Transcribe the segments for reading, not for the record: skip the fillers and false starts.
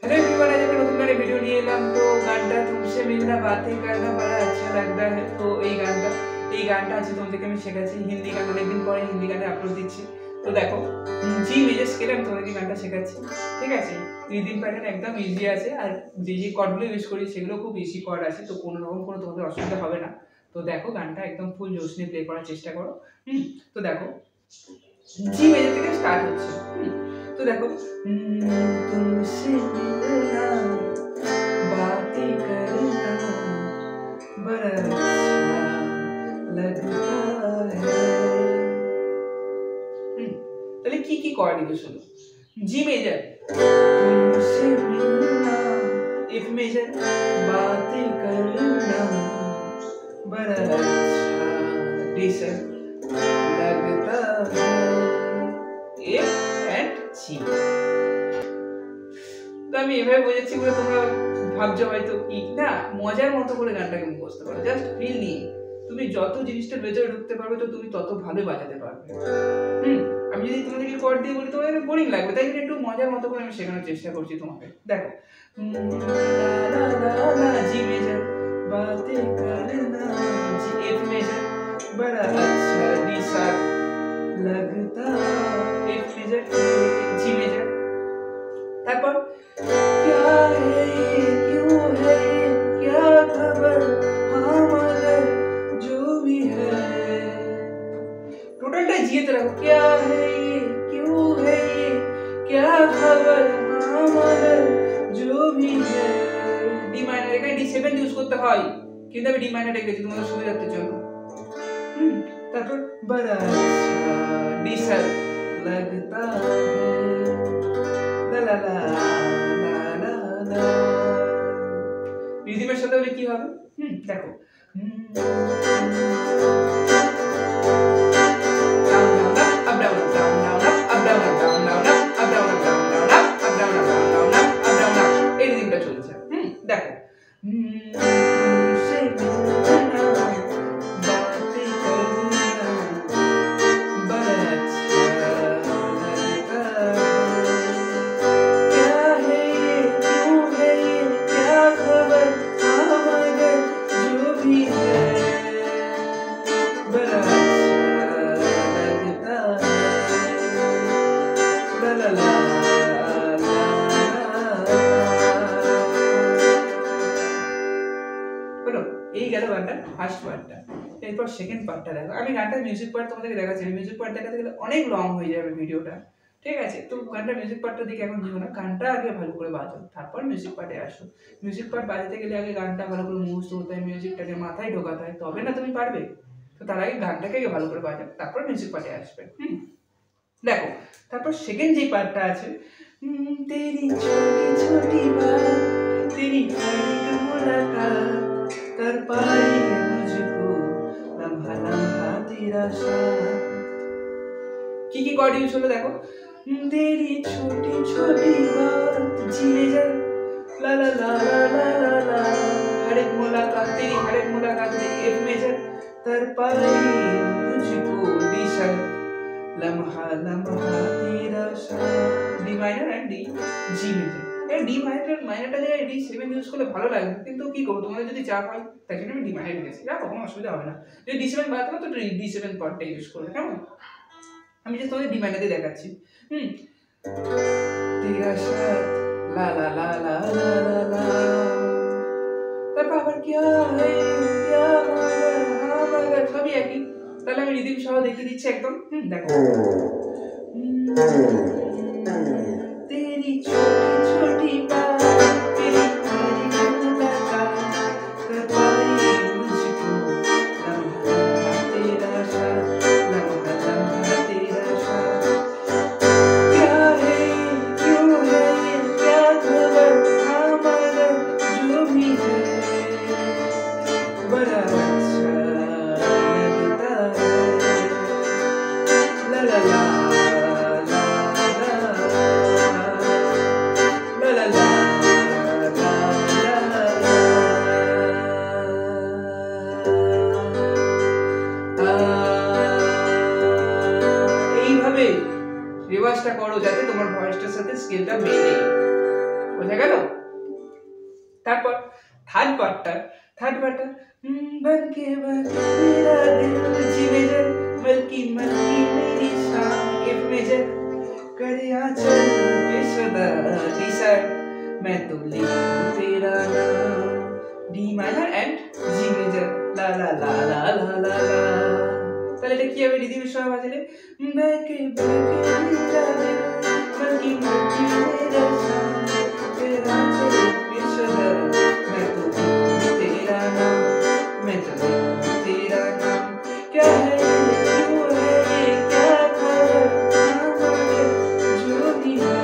Hello everyone, आज एक नতুन गाने वीडियो নিয়ে এলাম। তো গানটা तुमसे मिलना बातें करना बड़ा अच्छा लगता है। তো এই গানটা আছে তোমাদেরকে আমি শেখাচ্ছি। হিন্দি গান, অনেকদিন পরে হিন্দি গানে আপলোড দিচ্ছি। তো দেখো, জি মেজর স্কেলে আমি তোমাদেরকে গানটা শেখাচ্ছি। ঠিক আছে? রিদিম প্যাটার্ন একদম ইজি আছে, আর যে কর্ডগুলো ইউজ করি সেগুলো খুব ইজি কর্ড আছে, তো কোনো রকম কোনো তোমাদের অসুবিধা হবে না। তো দেখো, গানটা একদম ফুল জোশ নিয়ে প্লে করার চেষ্টা করো। তো দেখো, জি মেজর থেকে স্টার্ট হচ্ছে। तो देखो, तुमसे मिलना बातें करना बड़ा अच्छा लगता है। তাহলে কি কি কর্ড ইউজ হলো? জি মেজর, तुमसे मिलना, एफ मेजर, बातें करना बड़ा अच्छा डी सर लगता है, एफ एंड জি। তো আমি এভাবে বোঝাচ্ছি বলে তোমরা ভাবছো হয়তো কি না, মজার মতো করে গানটাকে মুখস্থ করো, জাস্ট ফিল নিয়ে। তুমি যত জিনিসটা ভেতরে ঢুকতে পারবে তো তুমি তত ভালো বাজাতে পারবে। আমি যদি তোমাদেরকে কর্ড দিয়ে বলি তোমাদের বোরিং লাগবে, তাই জন্য একটু মজার মতো করে আমি শেখানোর চেষ্টা করছি তোমাকে। দেখো, জি মেজর, বাতেं करना, জি एफ मेजर, बड़ा अच्छा डी शार्प लगता, एफ मेजर, জি मेजर, তারপর क्या है ये, क्यों है ये, क्या खबर, हाँ मगर जो भी है, टोटलটা জিতে রাখো। क्या है ये, क्यों है ये, क्या खबर, हाँ मगर जो भी है, ডি মাইনর, এখানে ডি7 ইউজ করতে হয়, কিন্তু আমি ডি মাইনর রেখেছি তোমাদের সুবিধার জন্য। তারপর बड़ा अच्छा डी सर लगता है, লা লা লা লা লা লা। রিদিমের সাথে হলে কি হবে? দেখো, এই রিদিমটা চলছে। দেখো, এই গেল গানটার ফার্স্ট পার্টটা। এরপর সেকেন্ড পার্টটা দেখো। আমি গানটার মিউজিক পার্ট তোমাদেরকে দেখাচ্ছি। মিউজিক পার্ট দেখাতে গেলে অনেক লং হয়ে যাবে ভিডিওটা। ঠিক আছে? তো গানটার মিউজিক পার্টটার দিকে এখন যেও না, গানটা আগে ভালো করে বাজাও, তারপর মিউজিক পার্টে আসো। মিউজিক পার্ট বাজাতে গেলে আগে গানটা ভালো করে মুখস্থ করতে হয়, মিউজিকটাকে মাথায় ঢোকাতে হয়, তবে না তুমি পারবে। তো তার আগে গানটাকে আগে ভালো করে বাজাও, তারপর মিউজিক পার্টে আসবে। দেখো, তারপর সেকেন্ড যে পার্টটা আছে, तेरी छोटी छोटी बात, तेरी हर एक मुलाकात कर पाई मुझको लम्हा लम्हा तेरा साथ। কি কর্ড ইউজ হলো দেখো, तेरी छोटी छोटी बात, जी मेजर, ला ला ला ला ला ला ला, हर एक मुलाकात, तेरी हर एक मुलाकात, एफ मेजर, कर पाई मुझको डी शार्प लम्हा लम्हा तेरा साथ, D minor and D, G major. এই ডি মাইনরটা দিয়ে ডি7 ইউজ করলে ভালো লাগবে, কিন্তু কি করব, তোমাদের যদি চাপ হয় তাই জন্য আমি ডি মাইনর নিয়েছি। রাখো, কোনো অসুবিধা হবে না। যদি ডি7 বাদ দাও তো ডি7 কর্ডটা ইউজ করবে, কেমন? আমি যে তোমাদের ডি মাইনর দিয়ে দেখাচ্ছি। তেরা সাথ, লা লা লা লা লা লা লা, তারপর আবার क्या है क्या मगर हाँ मगर, সবই একই। তাহলে আমি রিদিম সহ দেখিয়ে দিচ্ছি একদম। দেখো, तेरी छोटी छोटी बात, तेरी हर एक मुलाकात कर पाई मुझको लम्हा लम्हा तेरा साथ, लम्हा लम्हा तेरा साथ, क्या है ये, क्यों है ये, क्या खबर, हाँ मगर जो भी है, बड़ा अच्छा लगता है, ला ला ला। বোঝা গেল? তারপর থার্ড পার্টটা बनके मेरा दिल जी मेजर मल्की मल्की मेरी शान एफ मेजर करे आंचल पे सदा डिसाइड मैं तो लिखूं तेरा नाम D minor and G major ला ला ला ला ला ला ला তাহলে এটা কি হবে রিদিমের সঙ্গে বাজালে बैके बैके मेरा दिल मल्की मल्की मेरा शान तेरा आंचल पे सदा मैं तो लिखूं तेरा नाम मैं तो लिखूं तेरा नाम क्या है क्यों है ये क्या खबर हमारे जो भी है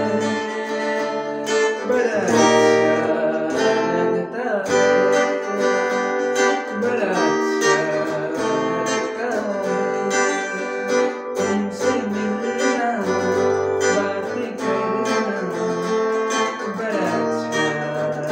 बड़ा अच्छा लगता है बड़ा अच्छा लगता है तुमसे मिलना बातें करना बड़ा अच्छा लगता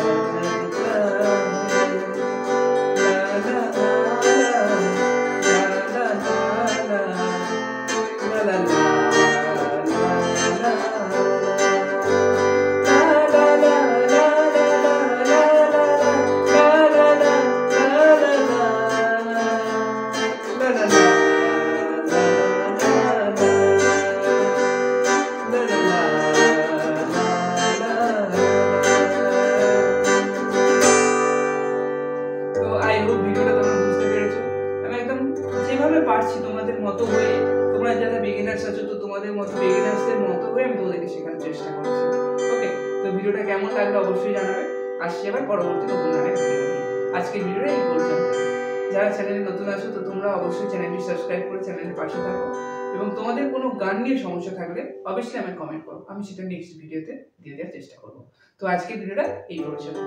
তো আই হোপ ভিডিওটা তোমরা বুঝতে পেরেছো। আমি একদম যেভাবে পারছি তোমাদের মতো হয়ে, তোমরা যারা বিগিনার্স আছো তো তোমাদের মতো বিগিনার্সদের মতো হয়ে আমি তোমাদেরকে শেখানোর চেষ্টা করছি। ওকে, তো ভিডিওটা কেমন লাগলো অবশ্যই জানাবে। আসছি আবার পরবর্তী নতুন একটা ভিডিও নিয়ে। আজকের ভিডিওটা এই পর্যন্ত। যারা চ্যানেলে নতুন আছো তো তোমরা অবশ্যই চ্যানেলটি সাবস্ক্রাইব করে চ্যানেলের পাশে থাকো এবং তোমাদের কোনো গান নিয়ে সমস্যা থাকলে অবশ্যই আমায় কমেন্ট করো, আমি সেটা নেক্সট ভিডিওতে দিয়ে দেওয়ার চেষ্টা করবো। তো আজকের ভিডিওটা এই পর্যন্ত।